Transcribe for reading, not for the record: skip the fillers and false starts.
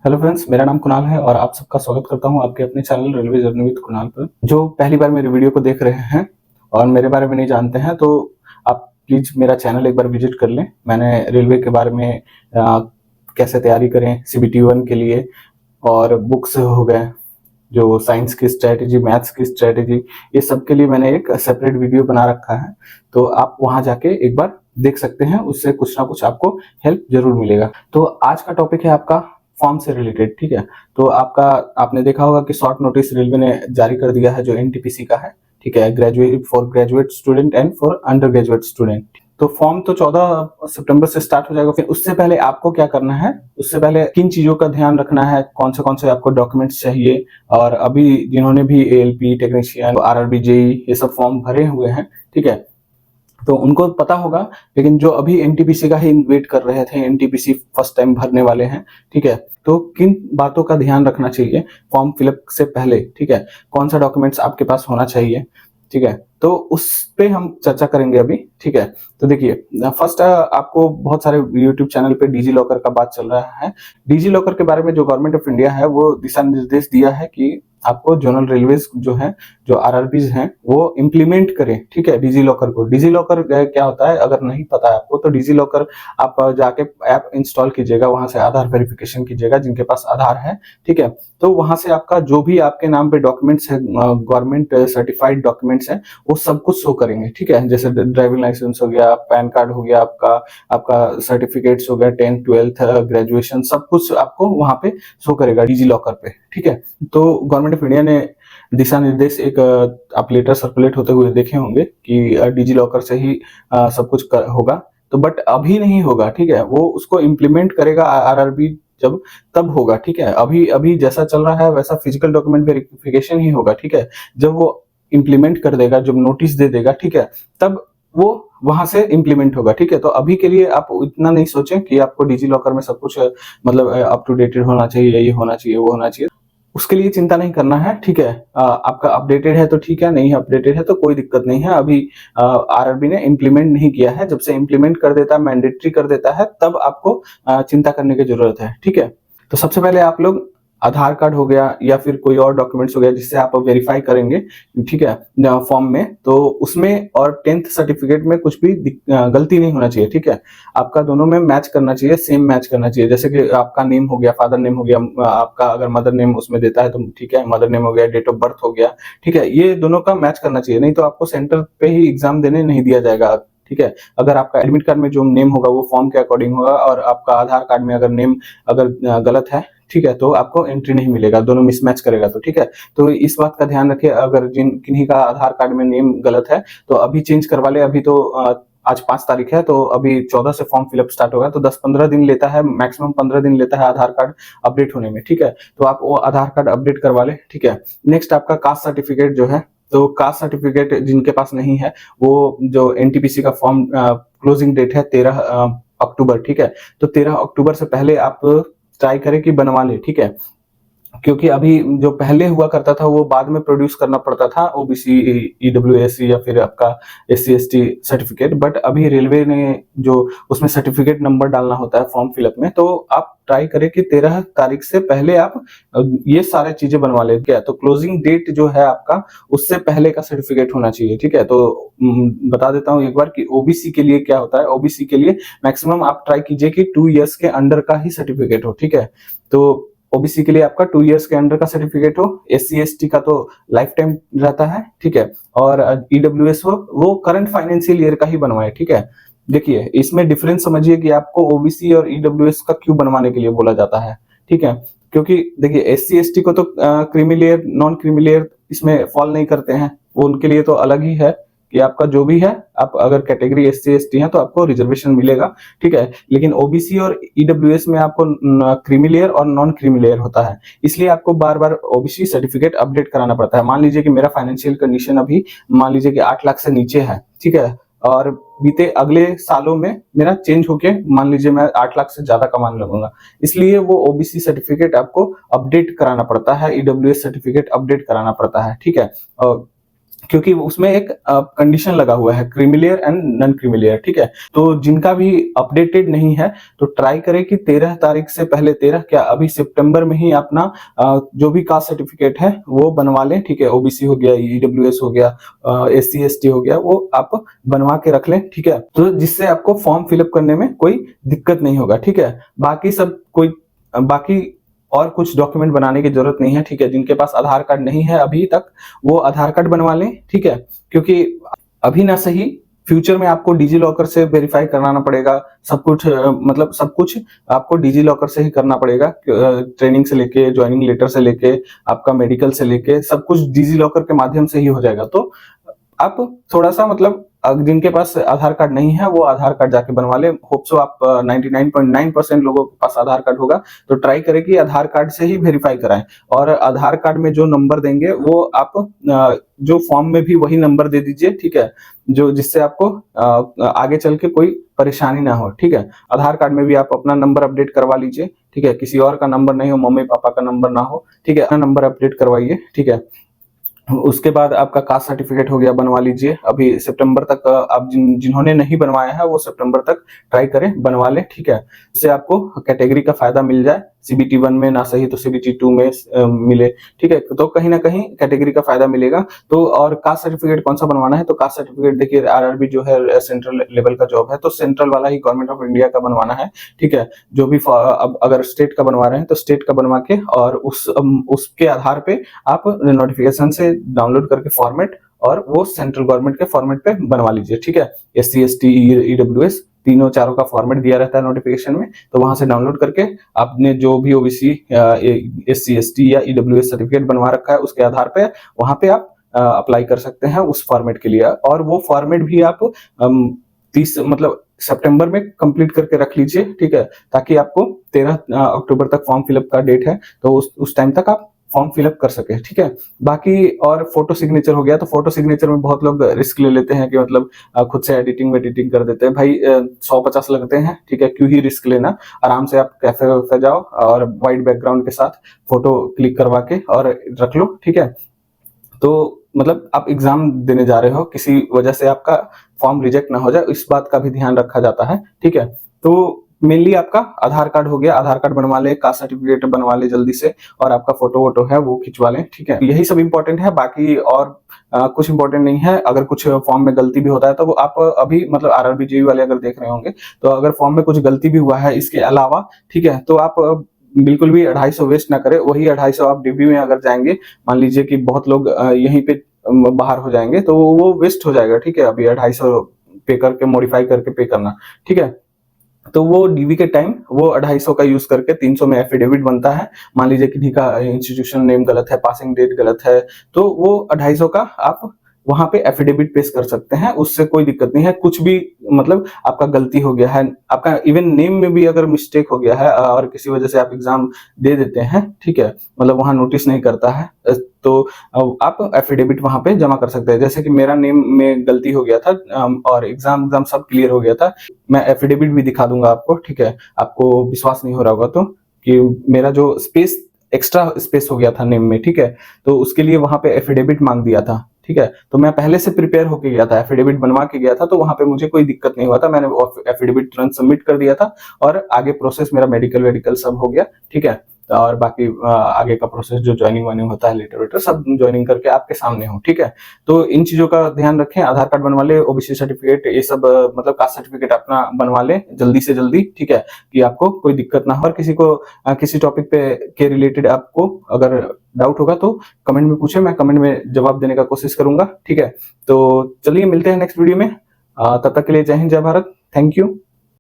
Hello friends, मेरा नाम कुणाल है और आप सबका स्वागत करता हूं आपके अपने channel railway journey with Kunal पर। जो पहली बार मेरे वीडियो को देख रहे हैं और मेरे बारे में नहीं जानते हैं तो आप प्लीज मेरा चैनल एक बार विजिट कर लें। मैंने रेलवे के बारे में कैसे तैयारी करें CBT 1 के लिए और बुक्स हो गए, जो साइंस की स्ट्रेटेजी, मैथ्स की स्ट्रेटेजी, ये सब के लिए मैंने एक सेपरेट वीडियो बना रखा है। तो आप वहां जाके एक बार देख सकते हैं, उससे कुछ ना कुछ आपको हेल्प जरूर मिलेगा। तो आज का टॉपिक है आपका फॉर्म से रिलेटेड, ठीक है। तो आपने देखा होगा कि शॉर्ट नोटिस रेलवे ने जारी कर दिया है जो NTPC का है, ठीक है, graduate student and for under graduate student. तो फॉर्म तो 14 सितंबर से स्टार्ट हो जाएगा। फिर उससे पहले आपको क्या करना है, उससे पहले किन चीजों का ध्यान रखना है, कौन से आपको डॉक्यूमेंट्स चाहिए। और अभी जिन्होंने भी ALP टेक्नीशियन, RRB, JEE ये सब फॉर्म भरे हुए हैं, ठीक है, तो उनको पता होगा। लेकिन जो अभी NTPC का ही वेट कर रहे थे, NTPC फर्स्ट टाइम भरने वाले हैं, ठीक है, तो किन बातों का ध्यान रखना चाहिए फॉर्म फिलअप से पहले, ठीक है, कौन सा डॉक्यूमेंट्स आपके पास होना चाहिए, ठीक है, तो उस पे हम चर्चा करेंगे अभी, ठीक है। तो देखिए, फर्स्ट आपको बहुत सारे यूट्यूब चैनल पे डिजी लॉकर का बात चल रहा है। डिजी लॉकर के बारे में जो गवर्नमेंट ऑफ इंडिया है वो दिशा निर्देश दिया है कि आपको जोनल रेलवेज जो है, जो RRBs हैं, वो इम्प्लीमेंट करें, ठीक है, डिजी लॉकर को। डिजी लॉकर क्या होता है, अगर नहीं पता है आपको, तो डिजी लॉकर आप जाके ऐप इंस्टॉल कीजिएगा, वहां से आधार वेरिफिकेशन कीजिएगा, जिनके पास आधार है, ठीक है, तो वहां से आपका जो भी आपके नाम पे डॉक्यूमेंट्स है, गवर्नमेंट सर्टिफाइड डॉक्यूमेंट्स है, वो सब कुछ शो करेंगे, ठीक है। जैसे ड्राइविंग लाइसेंस हो गया, पैन कार्ड हो गया, आपका आपका सर्टिफिकेट्स हो गया, 10th 12th ग्रेजुएशन, सब कुछ आपको वहां पे शो करेगा डिजी लॉकर पे, ठीक है। तो गवर्नमेंट ऑफ इंडिया ने दिशा निर्देश एक आप लेटर सर्कुलेट होते हुए देखे होंगे कि डिजी लॉकर से ही सब कुछ होगा। तो बट अभी नहीं होगा, ठीक है, वो उसको इम्प्लीमेंट करेगा RRB जब, तब होगा, ठीक है। अभी अभी जैसा चल रहा है वैसा फिजिकल डॉक्यूमेंट वेरिफिकेशन ही होगा, ठीक है। जब वो इम्प्लीमेंट कर देगा, जब नोटिस दे देगा, ठीक है, तब वो वहां से इम्प्लीमेंट होगा, ठीक है। तो अभी के लिए आप इतना नहीं सोचें कि आपको डिजी लॉकर में सब कुछ मतलब अप टू डेटेड होना चाहिए, ये होना चाहिए, वो होना चाहिए, उसके लिए चिंता नहीं करना है, ठीक है। आपका अपडेटेड है तो ठीक है, नहीं है अपडेटेड है तो कोई दिक्कत नहीं है। अभी RRB ने इम्प्लीमेंट नहीं किया है। जब से इम्प्लीमेंट कर देता है, मैंडेटरी कर देता है, तब आपको चिंता करने की जरूरत है, ठीक है। तो सबसे पहले आप लोग आधार कार्ड हो गया या फिर कोई और डॉक्यूमेंट्स हो गया जिससे आप वेरीफाई करेंगे, ठीक है, फॉर्म में, तो उसमें और 10th सर्टिफिकेट में कुछ भी गलती नहीं होना चाहिए, ठीक है। आपका दोनों में मैच करना चाहिए, सेम मैच करना चाहिए। जैसे कि आपका नेम हो गया, फादर नेम हो गया, आपका अगर मदर नेम उसमें देता है तो ठीक है, मदर नेम हो गया, डेट ऑफ बर्थ हो गया, ठीक है, ये दोनों का मैच करना चाहिए, नहीं तो आपको सेंटर पे ही एग्जाम देने नहीं दिया जाएगा, ठीक है। अगर आपका एडमिट कार्ड में जो नेम होगा वो फॉर्म के अकॉर्डिंग होगा और आपका आधार कार्ड में अगर नेम अगर गलत है, ठीक है, तो आपको एंट्री नहीं मिलेगा, दोनों मिसमैच करेगा, तो ठीक है। तो इस बात का ध्यान रखिए। अगर किन्हीं का आधार कार्ड में नेम गलत है तो अभी चेंज करवा ले। अभी तो आज 5 तारीख है, तो अभी 14 से फॉर्म फिलअप स्टार्ट होगा, तो 10-15 दिन लेता है, मैक्सिमम 15 दिन लेता है आधार कार्ड अपडेट होने में, ठीक है। तो आप वो आधार कार्ड अपडेट करवा ले, ठीक है। नेक्स्ट आपका कास्ट सर्टिफिकेट जो है, तो कास्ट सर्टिफिकेट जिनके पास नहीं है, वो जो NTPC का फॉर्म क्लोजिंग डेट है 13 अक्टूबर, ठीक है। तो 13 अक्टूबर से पहले आप ट्राई करें कि बनवा ले, ठीक है। क्योंकि अभी जो पहले हुआ करता था वो बाद में प्रोड्यूस करना पड़ता था, OBC, EWS या फिर आपका SC ST सर्टिफिकेट, बट अभी रेलवे ने जो उसमें सर्टिफिकेट नंबर डालना होता है फॉर्म फिलअप में, तो आप ट्राई करें कि 13 तारीख से पहले आप ये सारे चीजें बनवा ले, क्या तो क्लोजिंग डेट जो है आपका उससे पहले का सर्टिफिकेट होना चाहिए, ठीक है। तो बता देता हूँ एक बार कि OBC के लिए क्या होता है। OBC के लिए मैक्सिमम आप ट्राई कीजिए कि 2 इयर्स के अंडर का ही सर्टिफिकेट हो, ठीक है। तो OBC के लिए आपका 2 इयर्स के अंडर का सर्टिफिकेट हो, SC ST का तो लाइफ टाइम रहता है, ठीक है, और EWS हो वो करंट फाइनेंशियल ईयर का ही बनवाए, ठीक है। देखिए, इसमें डिफरेंस समझिए कि आपको OBC और EWS का क्यों बनवाने के लिए बोला जाता है, ठीक है। क्योंकि देखिए, SC ST को तो creamy layer, non creamy layer इसमें फॉल नहीं करते हैं, वो उनके लिए तो अलग ही है कि आपका जो भी है, आप अगर कैटेगरी SC ST है तो आपको रिजर्वेशन मिलेगा, ठीक है। लेकिन OBC और EWS में आपको क्रीमी लेयर और नॉन क्रीमी लेयर होता है, इसलिए आपको बार बार OBC सर्टिफिकेट अपडेट कराना पड़ता है। मान लीजिए कि मेरा फाइनेंशियल कंडीशन अभी मान लीजिए कि 8 लाख से नीचे है, ठीक है, और बीते अगले सालों में मेरा चेंज होके मान लीजिए मैं 8 लाख से ज्यादा कमाने लगूंगा, इसलिए वो OBC सर्टिफिकेट आपको अपडेट कराना पड़ता है, EWS सर्टिफिकेट अपडेट कराना पड़ता है, ठीक है। क्योंकि उसमें एक कंडीशन लगा हुआ है, क्रीमिलियर एंड नॉन क्रीमिलियर, ठीक है। तो जिनका भी अपडेटेड नहीं है तो ट्राई करें कि 13 तारीख से पहले, 13 क्या, अभी सितंबर में ही अपना जो भी कास्ट सर्टिफिकेट है वो बनवा लें, ठीक है। ओबीसी हो गया, ईडब्ल्यूएस हो गया, एससी एसटी हो गया, वो आप बनवा के रख लें, ठीक है। तो जिससे आपको फॉर्म फिलअप करने में कोई दिक्कत नहीं होगा, ठीक है। बाकी और कुछ डॉक्यूमेंट बनाने की जरूरत नहीं है, ठीक है। जिनके पास आधार कार्ड नहीं है अभी तक, वो आधार कार्ड बनवा लें, ठीक है। क्योंकि अभी ना सही, फ्यूचर में आपको डिजी लॉकर से वेरीफाई कराना पड़ेगा सब कुछ, मतलब सब कुछ आपको डिजी लॉकर से ही करना पड़ेगा। ट्रेनिंग से लेके, ज्वाइनिंग लेटर से लेके, आपका मेडिकल से लेके, सब कुछ डिजी लॉकर के माध्यम से ही हो जाएगा। तो आप थोड़ा सा मतलब जिनके पास आधार कार्ड नहीं है वो आधार कार्ड जाके बनवा ले। होप सो आप 99.9% लोगों के पास आधार कार्ड होगा, तो ट्राई करें कि आधार कार्ड से ही वेरीफाई कराएं। और आधार कार्ड में जो नंबर देंगे वो आप जो फॉर्म में भी वही नंबर दे दीजिए, ठीक है, जो जिससे आपको आगे चल के कोई परेशानी ना हो, ठीक है। आधार कार्ड में भी आप अपना नंबर अपडेट करवा लीजिए, ठीक है। किसी और का नंबर नहीं हो, मम्मी पापा का नंबर ना हो, ठीक है, अपना नंबर अपडेट करवाइए, ठीक है। उसके बाद आपका कास्ट सर्टिफिकेट हो गया, बनवा लीजिए। अभी सितंबर तक आप जिन्होंने नहीं बनवाया है वो सितंबर तक ट्राई करें, बनवा लें, ठीक है। इससे आपको कैटेगरी का फायदा मिल जाए, सीबीटी 1 में ना सही तो सीबीटी 2 में मिले, ठीक है। तो कहीं ना कहीं कैटेगरी का फायदा मिलेगा। तो और कास्ट सर्टिफिकेट कौन सा बनवाना है, तो कास्ट सर्टिफिकेट देखिए, आरआरबी जो है सेंट्रल लेवल का जॉब है, तो सेंट्रल वाला ही गवर्नमेंट ऑफ इंडिया का बनवाना है, ठीक है। जो भी अब अगर स्टेट का बनवा रहे हैं तो स्टेट का बनवा के, और उसके आधार पे आप नोटिफिकेशन से डाउनलोड करके फॉर्मेट, और वो सेंट्रल गवर्नमेंट के फॉर्मेट पे बनवा लीजिए, ठीक है। एससी एसटी ईडब्ल्यूएस तीनों चारों का फॉर्मेट दिया रहता है नोटिफिकेशन में, तो वहां से डाउनलोड करके आपने जो भी ओबीसी, एससी एसटी या ईडब्ल्यूएस सर्टिफिकेट बनवा रखा है उसके आधार पे वहां पे आप अप्लाई कर सकते हैं उस फॉर्मेट के लिए। और वो फॉर्मेट भी आप 30 मतलब सितंबर में कंप्लीट करके रख लीजिए, ठीक है, ताकि आपको 13 अक्टूबर तक फॉर्म फिलअप का डेट है, तो उस टाइम तक आप फॉर्म फिलअप कर सके, ठीक है। बाकी और फोटो सिग्नेचर हो गया, तो फोटो सिग्नेचर में बहुत लोग रिस्क ले लेते हैं कि मतलब खुद से एडिटिंग कर देते हैं। भाई 100-50 लगते हैं, ठीक है, क्यों ही रिस्क लेना। आराम से आप कैफे वैफे जाओ और व्हाइट बैकग्राउंड के साथ फोटो क्लिक करवा के और रख लो, ठीक है। तो मतलब आप एग्जाम देने जा रहे हो, किसी वजह से आपका फॉर्म रिजेक्ट ना हो जाए, इस बात का भी ध्यान रखा जाता है, ठीक है। तो मेनली आपका आधार कार्ड हो गया, आधार कार्ड बनवा ले, कास्ट सर्टिफिकेट बनवा ले जल्दी से, और आपका फोटो वोटो है वो खिंचवा लें, ठीक है। यही सब इंपॉर्टेंट है, बाकी और कुछ इंपॉर्टेंट नहीं है। अगर कुछ फॉर्म में गलती भी होता है तो वो आप अभी मतलब आरआरबी जेईई वाले अगर देख रहे होंगे, तो अगर फॉर्म में कुछ गलती भी हुआ है इसके अलावा, ठीक है, तो आप बिल्कुल भी 250 वेस्ट ना करें। वही 250 आप डीबी में अगर जाएंगे, मान लीजिए कि बहुत लोग यहीं पे बाहर हो जाएंगे, तो वो वेस्ट हो जाएगा, ठीक है। अभी 250 पे करके, मॉडिफाई करके पे करना, ठीक है। तो वो डीवी के टाइम वो 250 का यूज करके 300 में एफिडेविट बनता है। मान लीजिए कि ठीक है, इंस्टीट्यूशन नेम गलत है, पासिंग डेट गलत है, तो वो 250 का आप वहां पे एफिडेविट पेश कर सकते हैं, उससे कोई दिक्कत नहीं है। कुछ भी मतलब आपका गलती हो गया है, आपका इवन नेम में भी अगर मिस्टेक हो गया है और किसी वजह से आप एग्जाम दे देते हैं, ठीक है, मतलब वहां नोटिस नहीं करता है, तो आप एफिडेविट वहां पे जमा कर सकते हैं। जैसे कि मेरा नेम में गलती हो गया था और एग्जाम सब क्लियर हो गया था, मैं एफिडेविट भी दिखा दूंगा आपको, ठीक है। आपको विश्वास नहीं हो रहा होगा तो, कि मेरा जो स्पेस, एक्स्ट्रा स्पेस हो गया था नेम में, ठीक है, तो उसके लिए वहां पे एफिडेविट मांग दिया था, ठीक है। तो मैं पहले से प्रिपेयर होके गया था, एफिडेविट बनवा के गया था, तो वहां पे मुझे कोई दिक्कत नहीं हुआ था। मैंने एफिडेविट तुरंत सबमिट कर दिया था और आगे प्रोसेस मेरा मेडिकल सब हो गया, ठीक है। और बाकी आगे का प्रोसेस जो ज्वाइनिंग वाइनिंग होता है, लेटर वेटर सब ज्वाइनिंग करके आपके सामने हो, ठीक है। तो इन चीजों का ध्यान रखें, आधार कार्ड बनवा ले, ओबीसी सर्टिफिकेट, ये सब मतलब कास्ट सर्टिफिकेट अपना बनवा ले जल्दी से जल्दी, ठीक है, कि आपको कोई दिक्कत ना हो। और किसी को किसी टॉपिक पे के रिलेटेड आपको अगर डाउट होगा तो कमेंट में पूछे, मैं कमेंट में जवाब देने का कोशिश करूंगा, ठीक है। तो चलिए मिलते हैं नेक्स्ट वीडियो में, तब तक के लिए जय हिंद, जय भारत, थैंक यू।